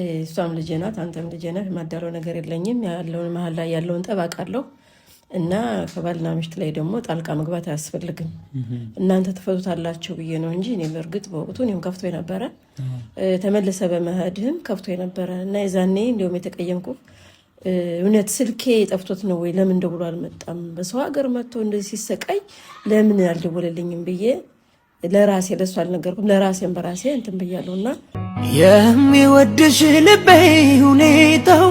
እሷም ልጄ ናት፣ አንተም ልጄ ነህ። የማዳለው ነገር የለኝም። ያለውን መሀል ላይ ያለውን ጠብ አውቃለሁ እና ከባልና ሚስት ላይ ደግሞ ጣልቃ መግባት አያስፈልግም። እናንተ ትፈቱታላችሁ ብዬ ነው እንጂ እኔ በእርግጥ በወቅቱ እኔም ከፍቶ ነበረ፣ ተመልሰ በመሄድህም ከፍቶ ነበረ እና የዛኔ እንዲሁም የተቀየምኩ እውነት ስልኬ ጠፍቶት ነው ወይ ለምን ደውሎ አልመጣም፣ በሰው ሀገር መጥቶ እንደዚህ ሲሰቃይ ለምን አልደወለልኝም ብዬ ለራሴ ለሱ አልነገርኩም፣ ለራሴም በራሴ እንትን ብያለሁ። እና የሚወድሽ ልቤ ሁኔታው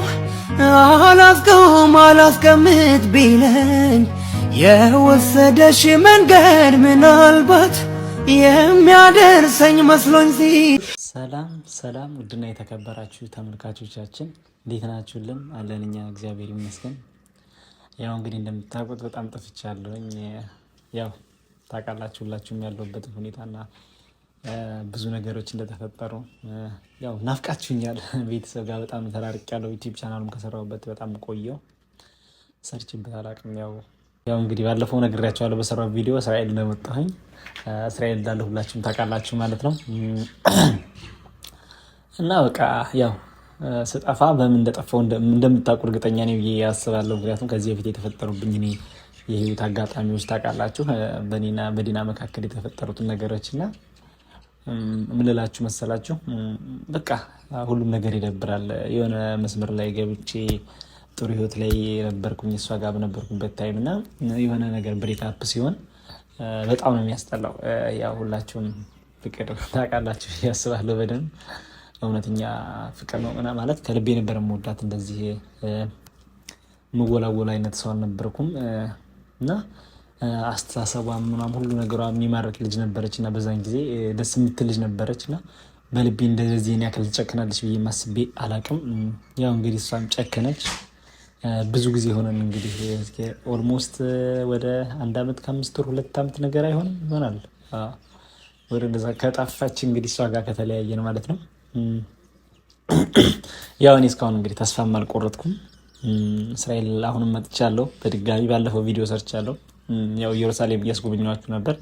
አላስቀምጥ ቢለኝ የወሰደሽ መንገድ ምናልባት የሚያደርሰኝ መስሎኝ ሰላም ውድና የተከበራችሁ ተመልካቾቻችን እንዴት ናችሁልን? አለን እኛ እግዚአብሔር ይመስገን። ያው እንግዲህ እንደምታውቁት በጣም ጠፍቻለሁኝ። ያው ታውቃላችሁ ሁላችሁም ያለሁበት ሁኔታና ብዙ ነገሮች እንደተፈጠሩ ያው ናፍቃችሁኛል። ቤተሰብ ጋር በጣም ተራርቄያለሁ። ዩቲዩብ ቻናሉም ከሰራሁበት በጣም ቆየው፣ ሰርችበት አላውቅም። ያው እንግዲህ ባለፈው ነግሬያቸዋለሁ በሰራው ቪዲዮ እስራኤል እንደመጣሁኝ፣ እስራኤል እንዳለሁ ሁላችሁም ታውቃላችሁ ማለት ነው። እና በቃ ያው ስጠፋ በምን እንደጠፋው እንደምታውቁ እርግጠኛ ነኝ ብዬ አስባለሁ። ምክንያቱም ከዚህ በፊት የተፈጠሩብኝ እኔ የህይወት አጋጣሚዎች ታውቃላችሁ፣ በእኔና በዲና መካከል የተፈጠሩትን ነገሮች እና ምን ልላችሁ መሰላችሁ፣ በቃ ሁሉም ነገር ይደብራል። የሆነ መስመር ላይ ገብቼ ጥሩ ህይወት ላይ ነበርኩኝ እሷ ጋር በነበርኩበት ታይም እና የሆነ ነገር ብሬክ አፕ ሲሆን በጣም ነው የሚያስጠላው። ያው ሁላችሁም ፍቅር ታውቃላችሁ ያስባለሁ በደንብ እውነተኛ ፍቅር ነው ማለት ከልቤ ነበር የምወዳት። እንደዚህ ምወላወል አይነት ሰው አልነበርኩም እና አስተሳሰቧ ምናምን ሁሉ ነገሯ የሚማርክ ልጅ ነበረች እና በዛን ጊዜ ደስ የምትል ልጅ ነበረች እና በልቤ እንደዚህ እኔ ያክል ትጨክናለች ብዬ ማስቤ አላቅም። ያው እንግዲህ እሷም ጨከነች። ብዙ ጊዜ ሆነን እንግዲህ ኦልሞስት ወደ 1 ዓመት ከ5 ወር 2 ዓመት ነገር አይሆንም ይሆናል ወደ እንደዛ ከጠፋች እንግዲህ እሷ ጋር ከተለያየን ማለት ነው። ያው እኔ እስካሁን እንግዲህ ተስፋም አልቆረጥኩም። እስራኤል አሁንም መጥቻለሁ በድጋሚ። ባለፈው ቪዲዮ ሰርቻለሁ። ያው ኢየሩሳሌም እያስጎበኘኋችሁ ነበር።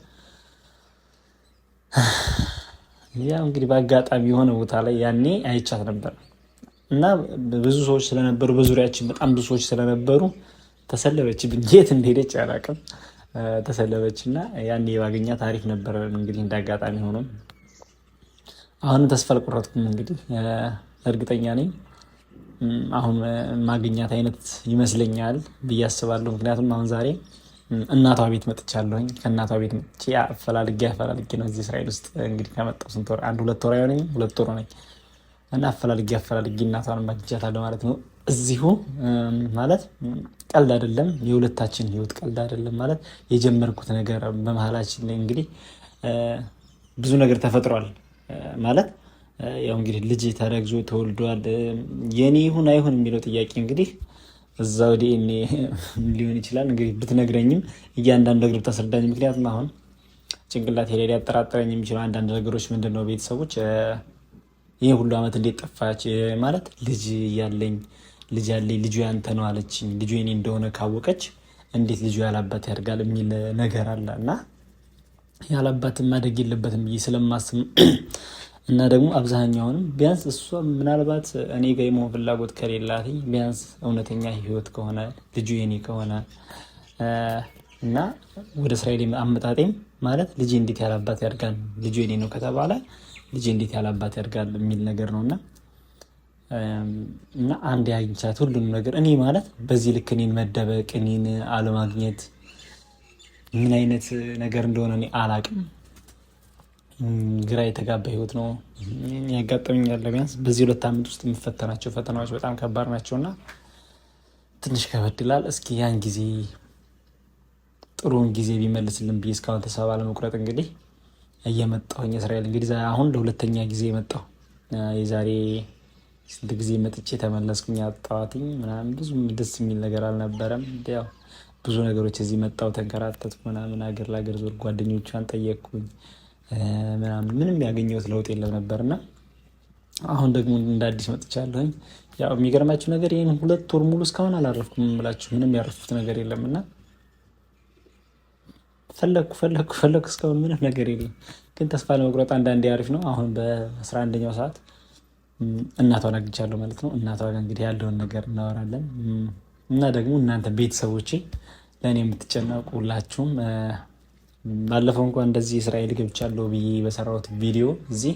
ያው እንግዲህ በአጋጣሚ የሆነ ቦታ ላይ ያኔ አይቻት ነበር እና ብዙ ሰዎች ስለነበሩ በዙሪያችን በጣም ብዙ ሰዎች ስለነበሩ ተሰለበችብኝ። የት እንደሄደች አላውቅም። ተሰለበች እና ያኔ ባገኛት አሪፍ ነበር። እንግዲህ እንዳጋጣሚ ሆኖ አሁንም ተስፋ አልቆረጥኩም። እንግዲህ እርግጠኛ ነኝ አሁን ማግኛት አይነት ይመስለኛል ብዬ አስባለሁ። ምክንያቱም አሁን ዛሬ እናቷ ቤት መጥቻለሁኝ። ከእናቷ ቤት መጥቼ አፈላልጌ ነው እዚህ እስራኤል ውስጥ እንግዲህ ከመጣሁ ስንት ወር 1-2 ወር አይሆነኝም፣ 2 ወር ነኝ እና አፈላልጌ እናቷን ማግኘታለሁ ማለት ነው እዚሁ። ማለት ቀልድ አይደለም፣ የሁለታችን ህይወት ቀልድ አይደለም። ማለት የጀመርኩት ነገር በመሀላችን ላይ እንግዲህ ብዙ ነገር ተፈጥሯል። ማለት ያው እንግዲህ ልጅ ተረግዞ ተወልዷል። የኔ ይሁን አይሁን የሚለው ጥያቄ እንግዲህ እዛው ዲኤንኤ ሊሆን ይችላል። እንግዲህ ብትነግረኝም እያንዳንዱ ነገር ብታስረዳኝ፣ ምክንያቱም አሁን ጭንቅላት ሄዳ ያጠራጠረኝ የሚችለው አንዳንድ ነገሮች ምንድን ነው፣ ቤተሰቦች ይህ ሁሉ ዓመት እንዴት ጠፋች? ማለት ልጅ ያለኝ ልጁ ያንተ ነው አለችኝ። ልጁ የኔ እንደሆነ ካወቀች እንዴት ልጁ ያላባት ያድጋል የሚል ነገር አለ እና ያላባትም ማደግ የለበትም ብዬ ስለማስብ እና ደግሞ አብዛኛውንም ቢያንስ እሷ ምናልባት እኔ ጋር የመሆን ፍላጎት ከሌላት ቢያንስ እውነተኛ ህይወት ከሆነ ልጁ የኔ ከሆነ እና ወደ እስራኤል አመጣጤም ማለት ልጅ እንዴት ያላባት ያድጋል፣ ልጁ የኔ ነው ከተባለ ልጅ እንዴት ያላባት ያድጋል የሚል ነገር ነውና እና አንድ ያግኝቻት ሁሉንም ነገር እኔ ማለት በዚህ ልክ እኔን መደበቅ እኔን አለማግኘት ምን አይነት ነገር እንደሆነ እኔ አላቅም። ግራ የተጋባ ህይወት ነው ያጋጠመኝ ያለ። ቢያንስ በዚህ 2 ዓመት ውስጥ የምፈተናቸው ፈተናዎች በጣም ከባድ ናቸውና ትንሽ ከበድ ይላል። እስኪ ያን ጊዜ ጥሩን ጊዜ ቢመልስልን ብዬ እስካሁን ተስፋ ባለመቁረጥ እንግዲህ እየመጣሁኝ እስራኤል እንግዲህ አሁን ለ2ኛ ጊዜ መጣሁ። የዛሬ ስንት ጊዜ መጥቼ ተመለስኩኝ። አጣዋትኝ ምናምን ብዙ ደስ የሚል ነገር አልነበረም። ያው ብዙ ነገሮች እዚህ መጣሁ፣ ተንከራተትኩ ምናምን፣ ሀገር ለሀገር ዞር፣ ጓደኞቿን ጠየቅኩኝ ምናምን፣ ምንም ያገኘሁት ለውጥ የለም ነበርና አሁን ደግሞ እንደ አዲስ መጥቻለሁኝ። ያው የሚገርማችሁ ነገር ይህን 2 ወር ሙሉ እስካሁን አላረፍኩም የምላችሁ፣ ምንም ያረፍኩት ነገር የለምና ፈለኩ እስካሁን ምንም ነገር የለም። ግን ተስፋ ለመቁረጥ አንዳንዴ አሪፍ ነው። አሁን በ11ኛው ሰዓት እናቷን አግኝቻለሁ ማለት ነው። እናቷ ጋር እንግዲህ ያለውን ነገር እናወራለን እና ደግሞ እናንተ ቤተሰቦቼ ለእኔ የምትጨነቁ ሁላችሁም ባለፈው እንኳን እንደዚህ እስራኤል ገብቻለሁ ብዬ በሰራሁት ቪዲዮ እዚህ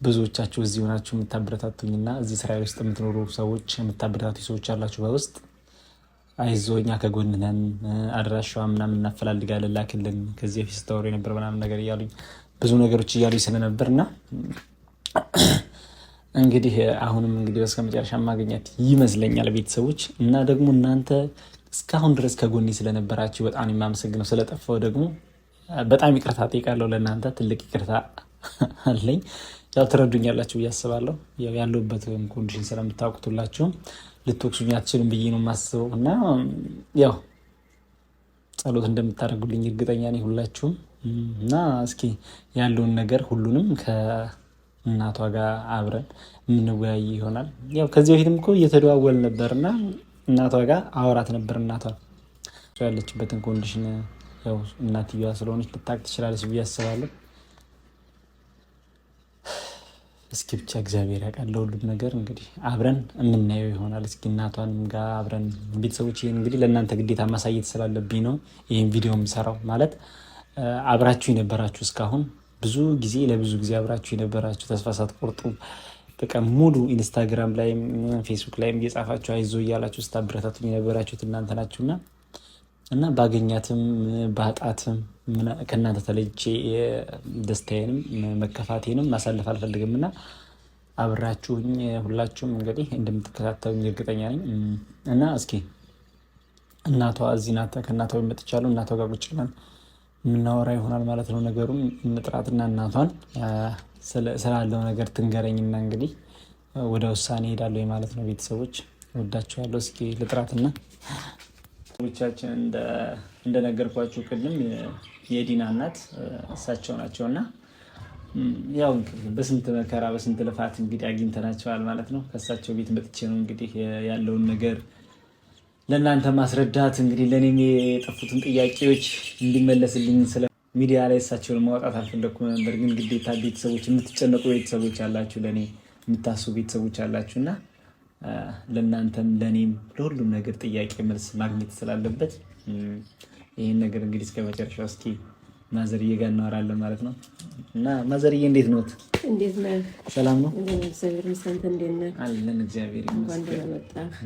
ብዙዎቻችሁ እዚህ ሆናችሁ የምታበረታቱኝና እዚህ እስራኤል ውስጥ የምትኖሩ ሰዎች የምታበረታቱ ሰዎች አላችሁ። በውስጥ አይዞህ እኛ ከጎንህ ነን፣ አድራሻዋ ምናምን እናፈላልጋለን፣ ላክልን ከዚህ በፊት ስታወሩ የነበር ምናምን ነገር እያሉኝ ብዙ ነገሮች እያሉኝ ስለነበር እና እንግዲህ አሁንም እንግዲህ በስከ መጨረሻ ማግኘት ይመስለኛል ቤተሰቦች እና ደግሞ እናንተ እስካሁን ድረስ ከጎኔ ስለነበራችሁ በጣም የማመሰግነው። ስለጠፋው ደግሞ በጣም ይቅርታ ጠይቃለሁ። ለእናንተ ትልቅ ይቅርታ አለኝ። ያው ትረዱኛላችሁ ብዬ አስባለሁ። ያው ያለሁበት ኮንዲሽን ስለምታውቁት ሁላችሁም ልትወቅሱኝ አትችሉም ብዬ ነው የማስበው እና ያው ጸሎት እንደምታደርጉልኝ እርግጠኛ ነኝ ሁላችሁም እና እስኪ ያለውን ነገር ሁሉንም ከእናቷ ጋር አብረን የምንወያይ ይሆናል። ያው ከዚህ በፊትም እኮ እየተደዋወል ነበርና እናቷ ጋር አወራት ነበር። እናቷ ያለችበትን ኮንዲሽን ያው እናትየዋ ስለሆነች ልታውቅ ትችላለች ብዬ አስባለሁ። እስኪ ብቻ እግዚአብሔር ያውቃል ሁሉም ነገር እንግዲህ አብረን የምናየው ይሆናል። እስኪ እናቷንም ጋር አብረን ቤተሰቦች እንግዲህ ለእናንተ ግዴታ ማሳየት ስላለብኝ ነው ይህን ቪዲዮ የምሰራው። ማለት አብራችሁ የነበራችሁ እስካሁን ለብዙ ጊዜ አብራችሁ የነበራችሁ ተስፋ ሳትቆርጡ በቃ ሙሉ ኢንስታግራም ላይም ፌስቡክ ላይም እየጻፋችሁ አይዞ እያላችሁ ስታበረታቱኝ የነበራችሁት እናንተ ናችሁና እና ባገኛትም ባጣትም ከእናንተ ተለይቼ ደስታዬንም መከፋቴንም ማሳለፍ አልፈልግም እና አብራችሁኝ ሁላችሁም እንግዲህ እንደምትከታተሉኝ እርግጠኛ ነኝ። እና እስኪ እናቷ እዚህ ናት፣ ከእናቷ መጥቻለሁ። እናቷ ጋር ቁጭ ብለን የምናወራ ይሆናል ማለት ነው። ነገሩን እንጥራትና እናቷን ስላለው ነገር ትንገረኝና እንግዲህ ወደ ውሳኔ ሄዳለሁ ማለት ነው። ቤተሰቦች ወዳችኋለሁ። እስኪ ልጥራትና ብቻችን እንደነገርኳችሁ ቅድም የዲና እናት እሳቸው ናቸው እና ያው እንግዲህ በስንት መከራ በስንት ልፋት እንግዲህ አግኝተናቸዋል ማለት ነው። ከእሳቸው ቤት መጥቼ ነው እንግዲህ ያለውን ነገር ለእናንተ ማስረዳት እንግዲህ ለእኔም የጠፉትን ጥያቄዎች እንዲመለስልኝ ስለ ሚዲያ ላይ እሳቸውን ማውጣት አልፈለኩም ነበር። ግን ግዴታ ቤተሰቦች የምትጨነቁ ቤተሰቦች አላችሁ፣ ለእኔ የምታስቡ ቤተሰቦች አላችሁ እና ለእናንተም ለእኔም ለሁሉም ነገር ጥያቄ መልስ ማግኘት ስላለበት ይህን ነገር እንግዲህ እስከ መጨረሻው እስኪ ማዘርዬ ጋር እናወራለን ማለት ነው። እና ማዘርዬ እንዴት ነዎት? እንዴት ነህ? ሰላም ነው? እግዚአብሔር ይመስገን። እንዴት ነህ? አለን እግዚአብሔር ይመስገን።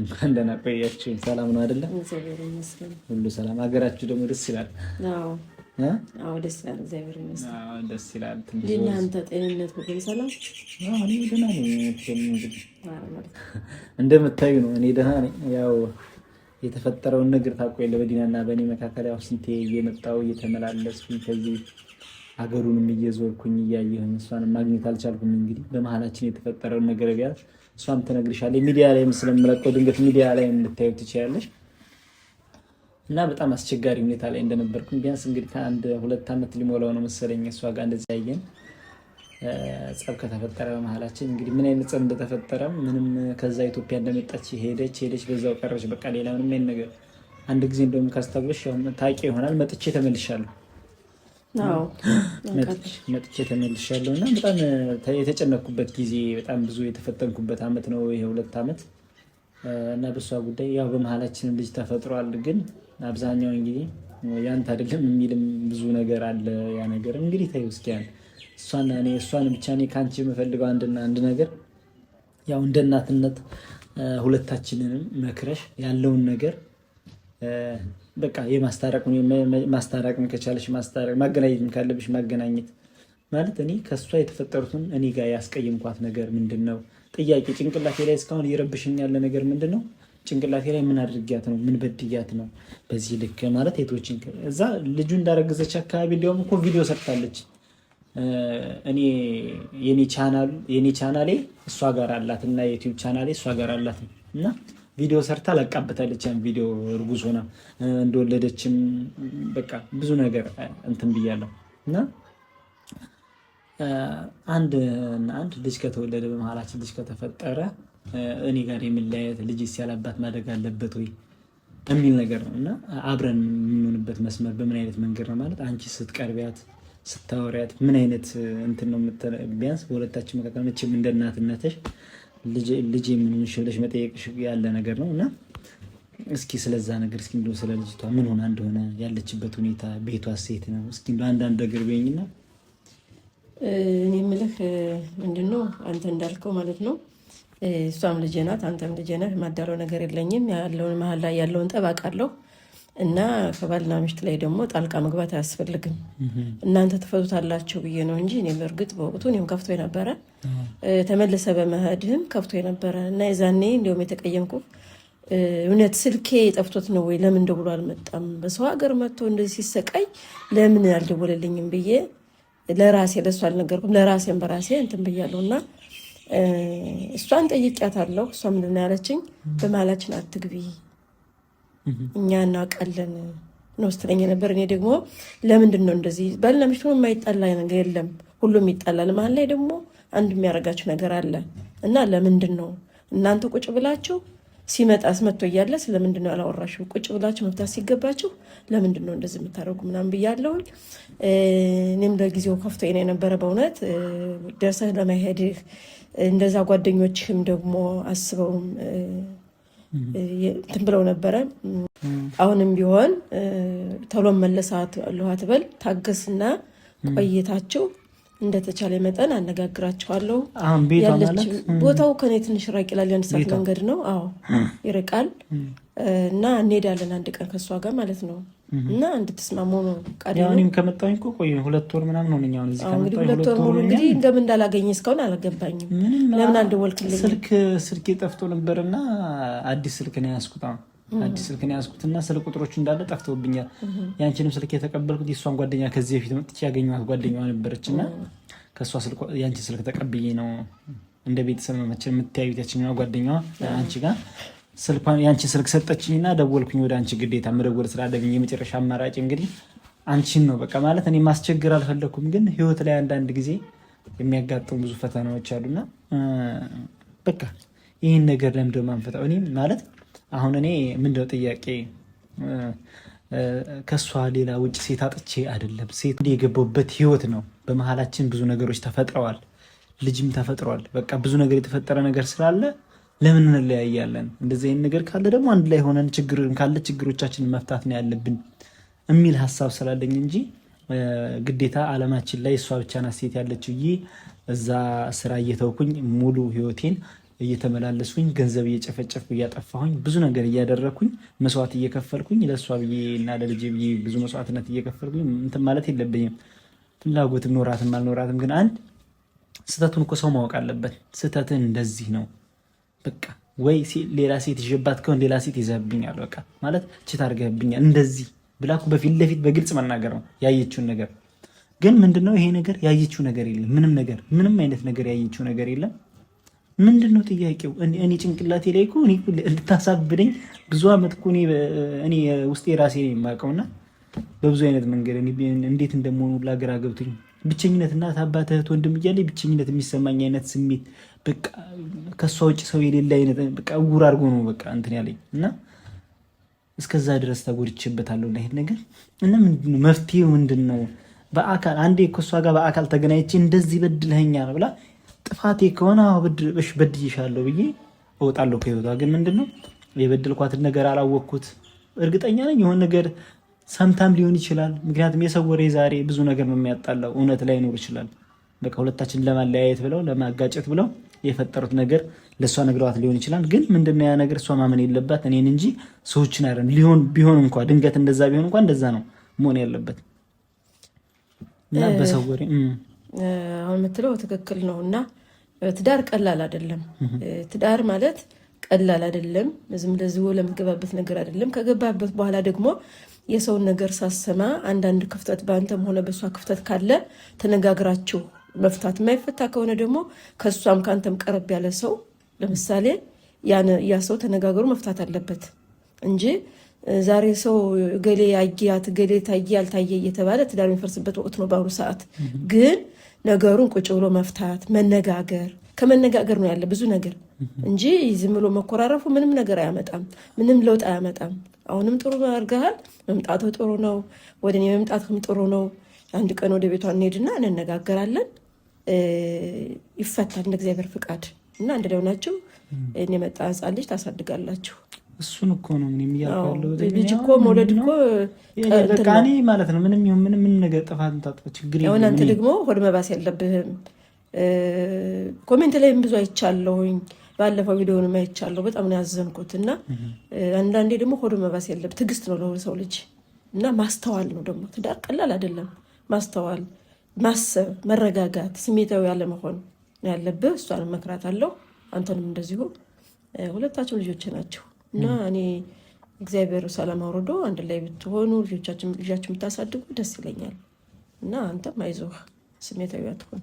እንኳን ደህና ቆያችሁ። ሰላም ነው አይደለ? እግዚአብሔር ይመስገን። ሁሉ ሰላም። ሀገራችሁ ደግሞ ደስ ይላል። አዎ ደስ ይላል። እግዚአብሔር ይመስገን። አዎ ደስ ይላል። እናንተ ጤንነት ሁሉ ሰላም? እኔ ደህና ነኝ። እንደምታዩ ነው እኔ ደህና ነኝ። ያው የተፈጠረውን ነገር ታውቁ የለ በዲናና በእኔ መካከል ያው ስንቴ እየመጣሁ እየተመላለስኩኝ ከዚህ ሀገሩንም እየዞርኩኝ እያየሁኝ እሷንም ማግኘት አልቻልኩም። እንግዲህ በመሀላችን የተፈጠረውን ነገር ቢያንስ እሷም ትነግርሻለች። ሚዲያ ላይም ስለምለቀው ድንገት ሚዲያ ላይም ልታዩ ትችያለሽ እና በጣም አስቸጋሪ ሁኔታ ላይ እንደነበርኩኝ ቢያንስ እንግዲህ ከ1-2 ዓመት ሊሞላው ነው መሰለኝ እሷ ጋር እንደዚህ ያየን ጸብ ከተፈጠረ በመሀላችን እንግዲህ ምን አይነት ጸብ እንደተፈጠረም ምንም ከዛ ኢትዮጵያ እንደመጣች ሄደች በዛው ቀረች። በቃ ሌላ ምንም አይነት ነገር አንድ ጊዜ እንደውም ካስታወስሽ ያው ታውቂ ይሆናል መጥቼ ተመልሻለሁ። መጥቼ ተመልሻለሁ እና በጣም የተጨነኩበት ጊዜ በጣም ብዙ የተፈተንኩበት ዓመት ነው ይሄ 2 ዓመት እና በሷ ጉዳይ ያው በመሀላችን ልጅ ተፈጥሯል። ግን አብዛኛው እንግዲህ ያንተ አይደለም የሚልም ብዙ ነገር አለ። ያ ነገር እንግዲህ ተይው እስኪ እሷን ብቻ እኔ ከአንቺ የምፈልገው አንድ ነገር ያው እንደ እናትነት ሁለታችንንም መክረሽ ያለውን ነገር በቃ ማስታረቅም ከቻለሽ ማስታረቅ፣ ማገናኘትም ካለብሽ ማገናኘት ማለት እኔ ከእሷ የተፈጠሩትን እኔ ጋር ያስቀየምኳት ነገር ምንድን ነው? ጥያቄ ጭንቅላቴ ላይ እስካሁን እየረብሽኝ ያለ ነገር ምንድን ነው? ጭንቅላቴ ላይ ምን አድርጊያት ነው? ምን በድያት ነው? በዚህ ልክ ማለት የቶችን እዛ ልጁ እንዳረገዘች አካባቢ እንዲያውም እኮ ቪዲዮ ሰርታለች። እኔ የኔ ቻናሌ እሷ ጋር አላት እና የዩቲዩብ ቻናሌ እሷ ጋር አላት እና ቪዲዮ ሰርታ ለቃበታለች። ያን ቪዲዮ እርጉዝ ሆና እንደወለደችም በቃ ብዙ ነገር እንትን ብያለሁ እና አንድ ልጅ ከተወለደ በመሀላችን ልጅ ከተፈጠረ እኔ ጋር የምለያየት ልጅ ሲያላባት ማደግ አለበት ወይ የሚል ነገር ነው እና አብረን የምንሆንበት መስመር በምን አይነት መንገድ ነው ማለት አንቺ ስትቀርቢያት ስታወሪያት ምን አይነት እንትን ነው ቢያንስ በሁለታችን መካከል መቼም እንደ እናትነትሽ ልጅ የምንሽ ብለሽ መጠየቅሽ ያለ ነገር ነው እና እስኪ ስለዛ ነገር እስኪ እንደው ስለ ልጅቷ ምን ሆና እንደሆነ ያለችበት ሁኔታ ቤቷ ሴት ነው እስኪ እንደው አንዳንድ ነገር በይኝና እኔ የምልህ ምንድነው አንተ እንዳልከው ማለት ነው እሷም ልጄ ናት አንተም ልጄ ነህ ማዳለው ነገር የለኝም ያለውን መሀል ላይ ያለውን ጠብ አውቃለሁ እና ከባልና ሚስት ላይ ደግሞ ጣልቃ መግባት አያስፈልግም እናንተ ተፈቱታላችሁ ብዬ ነው እንጂ እኔ በእርግጥ በወቅቱ እኔም ከፍቶ የነበረ ተመለሰ በመሄድህም ከፍቶ የነበረ እና የዛኔ እንዲሁም የተቀየምኩ እውነት ስልኬ ጠፍቶት ነው ወይ ለምን ደውሎ አልመጣም በሰው ሀገር መጥቶ እንደዚህ ሲሰቃይ ለምን አልደወለልኝም ብዬ ለራሴ ለእሱ አልነገርኩም ለራሴም በራሴ እንትን ብያለሁና እሷን ጠይቂያታለሁ እሷ ምንድን ነው ያለችኝ በመሀላችን አትግቢ እኛ እናውቃለን ነው ስትለኝ ነበር እኔ ደግሞ ለምንድን ነው እንደዚህ ባልና ሚስት የማይጣላ ነገር የለም ሁሉም ይጣላል መሀል ላይ ደግሞ አንድ የሚያረጋችሁ ነገር አለ እና ለምንድን ነው እናንተ ቁጭ ብላችሁ ሲመጣ አስመጥቶ እያለ ስለምንድን ነው ያላወራሽው ቁጭ ብላችሁ መፍታት ሲገባችሁ ለምንድን ነው እንደዚህ የምታደርጉ ምናምን ብያለሁ እኔም ለጊዜው ከፍቶ የነበረ በእውነት ደርሰህ ለመሄድህ እንደዛ ጓደኞችህም ደግሞ አስበውም እንትን ብለው ነበረ አሁንም ቢሆን ቶሎ መለሳት ልኋት በል ታገስና ቆይታችሁ እንደተቻለ መጠን አነጋግራቸዋለሁ ያለች ቦታው ከኔ ትንሽ ራቅ ይላል የአንድ ሰዓት መንገድ ነው አዎ ይርቃል እና እንሄዳለን አንድ ቀን ከሷ ጋር ማለት ነው እና እንድትስማሙ ነው ቃል ያው እኔም ከመጣሁኝ እኮ ቆይ 2 ወር ምናምን ሆነኝ አሁን እዚህ ከመጣሁኝ 2 ወር ሙሉ እንግዲህ እንደምን እንዳላገኘ እስካሁን አልገባኝም ለምን አንደወልክልኝ ስልኬ ጠፍቶ ነበርና አዲስ ስልክ ነው ያስኩት አዲስ ስልክ ነው ያስኩትና ስልክ ቁጥሮቹ እንዳለ ጠፍተውብኛል ያንቺንም ስልክ የተቀበልኩት የሷን ጓደኛ ከዚህ በፊት መጥቼ ያገኘኋት ጓደኛዋ ነበረችና ከሷ ስልክ ያንቺ ስልክ ተቀብዬ ነው እንደ ቤተሰብ መቼም የምትያዩት ያችኛዋ ጓደኛዋ አንቺ ጋር ስልኳን ያንቺ ስልክ ሰጠችኝና ደወልኩኝ ወደ አንቺ ግዴታ መደወል ስላለብኝ የመጨረሻ አማራጭ እንግዲህ አንቺን ነው በቃ ማለት እኔ ማስቸገር አልፈለኩም ግን ህይወት ላይ አንዳንድ ጊዜ የሚያጋጥሙ ብዙ ፈተናዎች አሉና በቃ ይሄን ነገር ለምንድነው ማንፈታው እኔ ማለት አሁን እኔ ምንድነው ጥያቄ ከሷ ሌላ ውጭ ሴት አጥቼ አይደለም ሴት የገባበት ህይወት ነው በመሃላችን ብዙ ነገሮች ተፈጥረዋል ልጅም ተፈጥሯል በቃ ብዙ ነገር የተፈጠረ ነገር ስላለ ለምን እንለያያለን እንደዚህ አይነት ነገር ካለ ደግሞ አንድ ላይ ሆነን ችግርን ካለ ችግሮቻችንን መፍታት ነው ያለብን የሚል ሐሳብ ስላለኝ እንጂ ግዴታ ዓለማችን ላይ እሷ ብቻ ናት ሴት ያለችው እዛ ስራ እየተውኩኝ ሙሉ ህይወቴን እየተመላለስኩኝ ገንዘብ እየጨፈጨፍኩ እያጠፋሁኝ ብዙ ነገር እያደረኩኝ መስዋዕት እየከፈልኩኝ ለሷ ብዬና ለልጄ ብዬ ብዙ መስዋዕትነት እየከፈልኩኝ እንትን ማለት የለብኝም ፍላጎትም ኖራትም አልኖራትም ግን አንድ ስተቱን እኮ ሰው ማወቅ አለበት ስተትን እንደዚህ ነው በቃ ወይ ሌላ ሴት ይጀባት ከሆነ ሌላ ሴት ይዘብኛል በቃ ማለት እቺ ታርገብኛል እንደዚህ ብላኩ በፊት ለፊት በግልጽ መናገር ነው ያየችውን ነገር ግን ምንድነው ይሄ ነገር ያየችው ነገር የለም ምንም አይነት ነገር ያየችው ነገር የለም ምንድነው ጥያቄው እኔ ጭንቅላቴ ላይ እኮ እኔ ልታሳብደኝ ብዙ አመት እኮ እኔ ውስጤ ራሴ ነው የማውቀውና በብዙ አይነት መንገድ እንዴት እንደምሆኑ ላገራ ገብቶኝ ብቸኝነትና አባት እህት ወንድም እያለ ብቸኝነት የሚሰማኝ አይነት ስሜት በቃ ከሷ ውጭ ሰው የሌለ አይነት በቃ ውር አድርጎ ነው በቃ እንትን ያለኝ እና እስከዛ ድረስ ተጎድቼበታለሁ ይሄን ነገር እና ምንድነው መፍትሄው ምንድነው በአካል አንዴ ከሷ ጋር በአካል ተገናኝቼ እንደዚህ በድለኸኛል ብላ ጥፋቴ ከሆነ በድይሻለሁ ብዬ እወጣለሁ ከህይወቷ ግን ምንድነው የበደልኳትን ነገር አላወቅኩት እርግጠኛ ነኝ የሆነ ነገር ሰምታም ሊሆን ይችላል ምክንያቱም የሰው ወሬ ዛሬ ብዙ ነገር ነው የሚያጣላው እውነት ላይ ኖር ይችላል በቃ ሁለታችን ለማለያየት ብለው ለማጋጨት ብለው የፈጠሩት ነገር ለሷ ነግረዋት ሊሆን ይችላል ግን ምንድነው ያ ነገር እሷ ማመን የለባት እኔን እንጂ ሰዎችን አይደለም ቢሆን እንኳን ድንገት እንደዛ ቢሆን እንኳን እንደዛ ነው መሆን ያለበት እና በሰው ወሬ አሁን የምትለው ትክክል ነው እና ትዳር ቀላል አይደለም ትዳር ማለት ቀላል አይደለም ዝም ለዚሁ ለምትገባበት ነገር አይደለም ከገባበት በኋላ ደግሞ የሰውን ነገር ሳሰማ አንዳንድ ክፍተት ባንተም ሆነ በሷ ክፍተት ካለ ተነጋግራችሁ መፍታት የማይፈታ ከሆነ ደግሞ ከሷም ካንተም ቀረብ ያለ ሰው ለምሳሌ ያ ሰው ተነጋግሮ መፍታት አለበት እንጂ ዛሬ ሰው ገሌ ያጊያት ገሌ ታያል ታየ እየተባለ ትዳር የሚፈርስበት ወቅት ነው በአሁኑ ሰዓት ግን ነገሩን ቁጭ ብሎ መፍታት መነጋገር ከመነጋገር ነው ያለ ብዙ ነገር እንጂ ዝም ብሎ መኮራረፉ ምንም ነገር አያመጣም ምንም ለውጥ አያመጣም አሁንም ጥሩ አድርገሃል መምጣቱ ጥሩ ነው ወደኔ መምጣቱም ጥሩ ነው አንድ ቀን ወደ ቤቷ እንሄድና እንነጋገራለን። ይፈታል እንደ እግዚአብሔር ፍቃድ እና አንድ ላይ ሆናችሁ እኔ መጣ ህፃን ልጅ ታሳድጋላችሁ። እሱን እኮ ነው ምን የሚያውቀው ልጅ እኮ መውለድ እኮ በቃ እኔ ማለት ነው ምንም ይሁን ምንም ነገር ጥፋት እንታጥፋ ችግር የለም። አንተ ደግሞ ሆድ መባስ ያለብህም ኮሜንት ላይም ብዙ አይቻለሁኝ። ባለፈው ቪዲዮንም አይቻለሁ። በጣም ነው ያዘንኩት እና አንዳንዴ ደግሞ ሆድ መባስ ያለብህ ትዕግስት ነው ለሰው ልጅ እና ማስተዋል ነው ደግሞ ትዳር ቀላል አይደለም። ማስተዋል፣ ማሰብ፣ መረጋጋት፣ ስሜታዊ ያለመሆን ያለብህ። እሷንም መክራት አለው አንተንም እንደዚሁ። ሁለታቸው ልጆች ናቸው እና እኔ እግዚአብሔር ሰላም አውርዶ አንድ ላይ ብትሆኑ ልጃችሁ የምታሳድጉ ደስ ይለኛል እና አንተም አይዞህ ስሜታዊ አትሆን።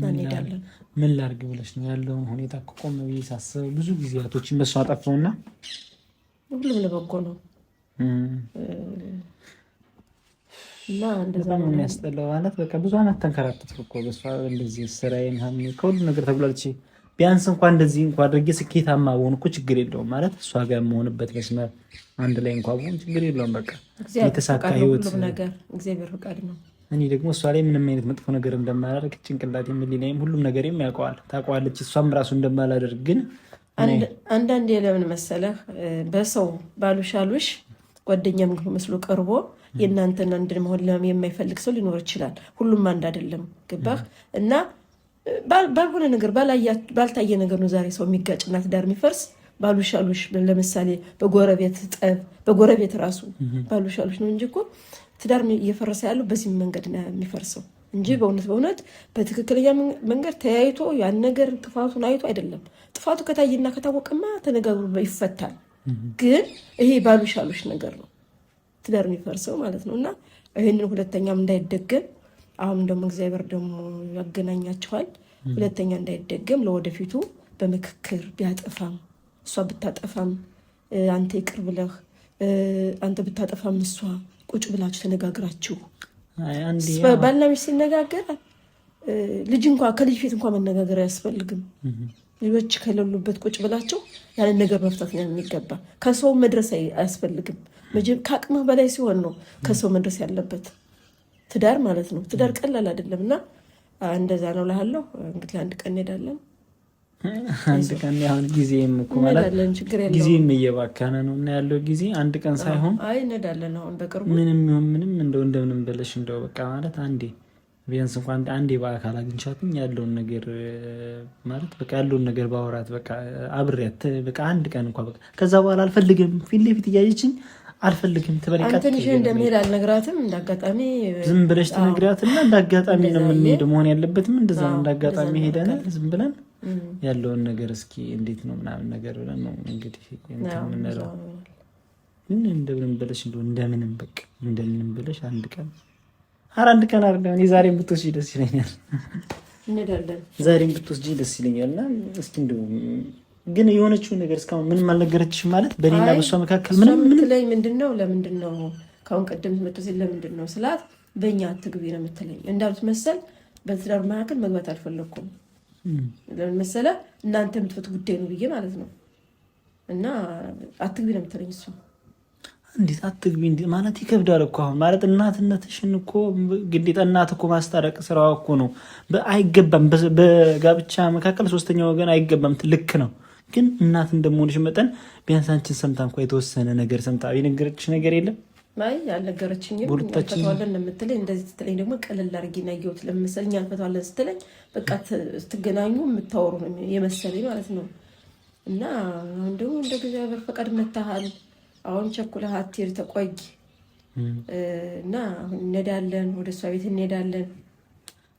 እንሄዳለን። ምን ላድርግ ብለሽ ነው ያለውን ሁኔታ ቆም ብዬ ሳስብ ብዙ ጊዜያቶችን በሷ አጠፋውና ሁሉም ለበጎ ነው እና እንደዛ ነው የሚያስጠላው። ማለት በቃ ብዙ አመት ተንከራተትኩ እኮ በሷ እንደዚህ ስራዬን ከሁሉ ነገር ተብላልቼ ቢያንስ እንኳን እንደዚህ እንኳን አድርጌ ስኬታማ በሆን እኮ ችግር የለውም ማለት እሷ ጋር የምሆንበት መስመር አንድ ላይ እንኳን በሆን ችግር የለውም። በቃ የተሳካ ህይወት ነገር እግዚአብሔር ፈቃድ ነው። እኔ ደግሞ እሷ ላይ ምንም አይነት መጥፎ ነገር እንደማላደርግ ጭንቅላቴ ህሊናዬም ሁሉም ነገሬም ያውቀዋል፣ ታውቀዋለች። እሷም ራሱ እንደማላደርግ ግን አንዳንዴ ለምን መሰለህ በሰው ባሉሻሉሽ ጓደኛም መስሎ ቀርቦ የእናንተን አንድ መሆን የማይፈልግ ሰው ሊኖር ይችላል። ሁሉም አንድ አይደለም። ገባህ? እና ባልሆነ ነገር ባልታየ ነገር ነው ዛሬ ሰው የሚጋጭና ትዳር የሚፈርስ። ባሉሻሉሽ ለምሳሌ በጎረቤት ጠብ፣ በጎረቤት ራሱ ባሉሻሉሽ ነው እንጂ እኮ ትዳር እየፈረሰ ያለው በዚህ መንገድ ነው የሚፈርሰው እንጂ በእውነት በትክክለኛ መንገድ ተያይቶ ያን ነገር ጥፋቱን አይቶ አይደለም። ጥፋቱ ከታየና ከታወቀማ ተነጋግሮ ይፈታል። ግን ይሄ ባሉሻሉሽ ነገር ነው ትዳር የሚፈርሰው ማለት ነው። እና ይህንን ሁለተኛም እንዳይደገም አሁን ደግሞ እግዚአብሔር ደግሞ ያገናኛቸዋል። ሁለተኛ እንዳይደገም ለወደፊቱ በምክክር ቢያጠፋም እሷ ብታጠፋም አንተ ይቅር ብለህ አንተ ብታጠፋም እሷ ቁጭ ብላችሁ ተነጋግራችሁ ባልና ሚስት ሲነጋገር ልጅ እንኳን ከልጅ ፊት እንኳን መነጋገር አያስፈልግም። ልጆች ከሌሉበት ቁጭ ብላችሁ ያንን ነገር መፍታት ነው የሚገባ። ከሰው መድረስ አያስፈልግም። ከአቅምህ በላይ ሲሆን ነው ከሰው መድረስ ያለበት ትዳር ማለት ነው። ትዳር ቀላል አይደለም እና እንደዛ ነው እልሃለሁ። እንግዲህ አንድ ቀን እንሄዳለን። አንድ ቀን ያሁን ጊዜም እኮ ማለት ጊዜም እየባከነ ነው እና ያለው ጊዜ አንድ ቀን ሳይሆን እንሄዳለን። አሁን በቅርቡ ምንም ይሁን ምንም እንደምንም ብለሽ እንደው በቃ ማለት አንዴ ቢያንስ እንኳን አንዴ በአካል አግኝቻትኝ ያለውን ነገር ማለት በቃ ያለውን ነገር ባወራት በቃ አብሬያት በቃ አንድ ቀን እንኳን በቃ ከዛ በኋላ አልፈልግም ፊት ለፊት እያየችኝ አልፈልግም ትበለኝ። አንተ ልጅ እንደምሄድ አልነግራትም። እንዳጋጣሚ ዝም ብለሽ ትነግራትና እንዳጋጣሚ ነው የምንሄድ መሆን ያለበትም እንደዛ ነው። እንዳጋጣሚ ሄደን ዝም ብለን ያለውን ነገር እስኪ እንዴት ነው ምናምን ነገር ብለን ነው እንግዲህ እንትን የምንለው። እንደምንም ብለሽ እንደምንም በቃ እንደምንም ብለሽ አንድ ቀን አንድ ቀን አይደለም እኔ ዛሬም ብትወስጂ ደስ ይለኛል። እንሄዳለን። ዛሬም ብትወስጂ ደስ ይለኛልና እስኪ እንደው ግን የሆነችው ነገር እስካሁን ምንም አልነገረችሽም ማለት በኔና በሷ መካከል ምንም ላይ ምንድነው? ለምንድነው ካሁን ቀደም መጥተሽ ለምንድነው ስላት በእኛ አትግቢ ነው የምትለኝ። እንዳሉት መሰል በትዳር መካከል መግባት አልፈለኩም። ለምን መሰለ እናንተ የምትፈቱ ጉዳይ ነው ብዬ ማለት ነው። እና አትግቢ ነው የምትለኝ እሷ። እንዴት አትግቢ ማለት ይከብዳል እኮ አሁን ማለት እናትነትሽን እኮ ግዴታ እናት እኮ ማስታረቅ ስራዋ እኮ ነው። አይገባም በጋብቻ መካከል ሶስተኛ ወገን አይገባም። ልክ ነው። ግን እናት እንደመሆንሽ መጠን ቢያንስ አንቺን ሰምታ እንኳ የተወሰነ ነገር ሰምታ የነገረችሽ ነገር የለም? አይ ያልነገረችኝም። እንፈታዋለን የምትለኝ እንደዚህ ስትለኝ ደግሞ ቀለል አድርጌ ናየሁት ለምሳሌ እንፈታዋለን ስትለኝ በቃ ስትገናኙ የምታወሩ የመሰለኝ ማለት ነው። እና አሁን ደግሞ እንደ እግዚአብሔር ፈቃድ መታሃል። አሁን ቸኩለህ አትሄድ፣ ተቆይ እና አሁን እንሄዳለን፣ ወደ እሷ ቤት እንሄዳለን፣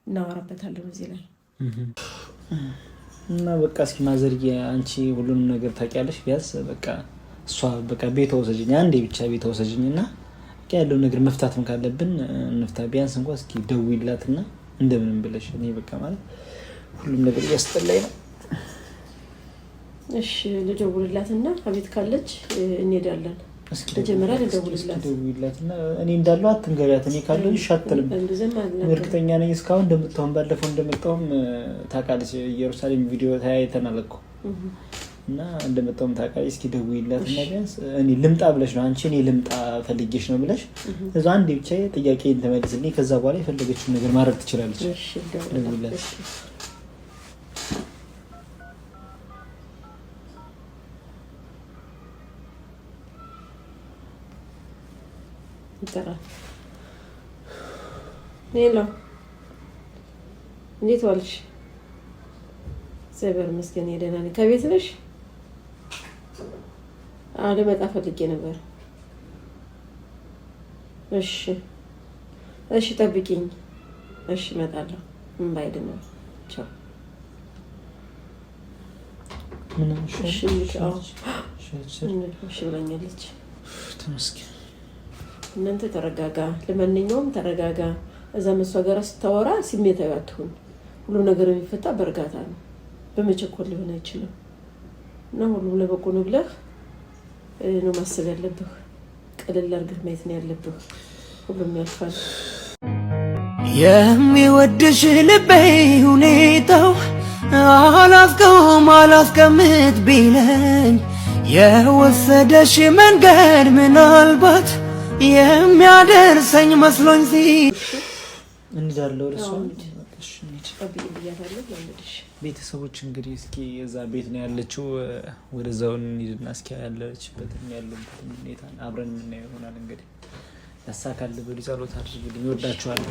እናወራበታለን እዚህ ላይ እና በቃ እስኪ ማዘርዬ አንቺ ሁሉንም ነገር ታውቂያለሽ። ቢያንስ በቃ እሷ በቃ ቤቷ ወሰጅኝ፣ አንዴ ብቻ ቤቷ ወሰጅኝና ያለው ነገር መፍታትም ካለብን እንፍታ። ቢያንስ እንኳን እስኪ ደውይላትና እንደምንም ብለሽ እኔ በቃ ማለት ሁሉም ነገር እያስጠላኝ ነው። እሺ ልደውልላትና አቤት ካለች እንሄዳለን። መጀመሪያ ልደውልላትና እኔ እንዳለው አትንገሪያት። እኔ ካለው ይሻተልም እርግጠኛ ነኝ። እስካሁን እንደምትሆን ባለፈው እንደመጣሁም ታውቃለች። ኢየሩሳሌም ቪዲዮ ተያይተናል እኮ እና እንደመጣሁም ታውቃለች። እስኪ ደውይላት እና ቢያንስ እኔ ልምጣ ብለሽ ነው አንቺ እኔ ልምጣ ፈልጌሽ ነው ብለሽ እዛ አንዴ ብቻ ጥያቄን ተመልስልኝ። ከዛ በኋላ የፈለገችውን ነገር ማድረግ ትችላለች። እሺ ደውይላት። ይጠራል። ሄሎ እንዴት ዋልሽ? እግዚአብሔር ይመስገን ደህና ነኝ። ከቤት ነሽ? አዎ ልመጣ ፈልጌ ነበር። እሺ እሺ ጠብቂኝ። እሺ እመጣለሁ። ምን ባይድ ነው? ቻው። እሺ ብላኛለች። ተመስገን። እናንተ ተረጋጋ። ለማንኛውም ተረጋጋ። እዛ መሷ ጋር ስታወራ ስሜታዊ አትሁን። ሁሉ ነገር የሚፈታ በእርጋታ ነው። በመቸኮል ሊሆን አይችልም። እና ሁሉም ለበጎ ነው ብለህ ነው ማሰብ ያለብህ። ቀለል አድርገህ ማየት ነው ያለብህ። ሁሉም ያልፋል። የሚወድሽ ልቤ ሁኔታው አላስቀምጥ ቢለኝ የወሰደሽ መንገድ ምናልባት የሚያደርሰኝ መስሎኝ እንዳለው ለሷ ቤተሰቦች እንግዲህ እስኪ እዛ ቤት ነው ያለችው። ወደዛው እንሂድና እስኪ ያለችበትን ያለበትን ሁኔታ አብረን የምናየው ይሆናል። እንግዲህ ያሳካል ብሎ ጸሎት አድርጉልኝ። ይወዳችኋል።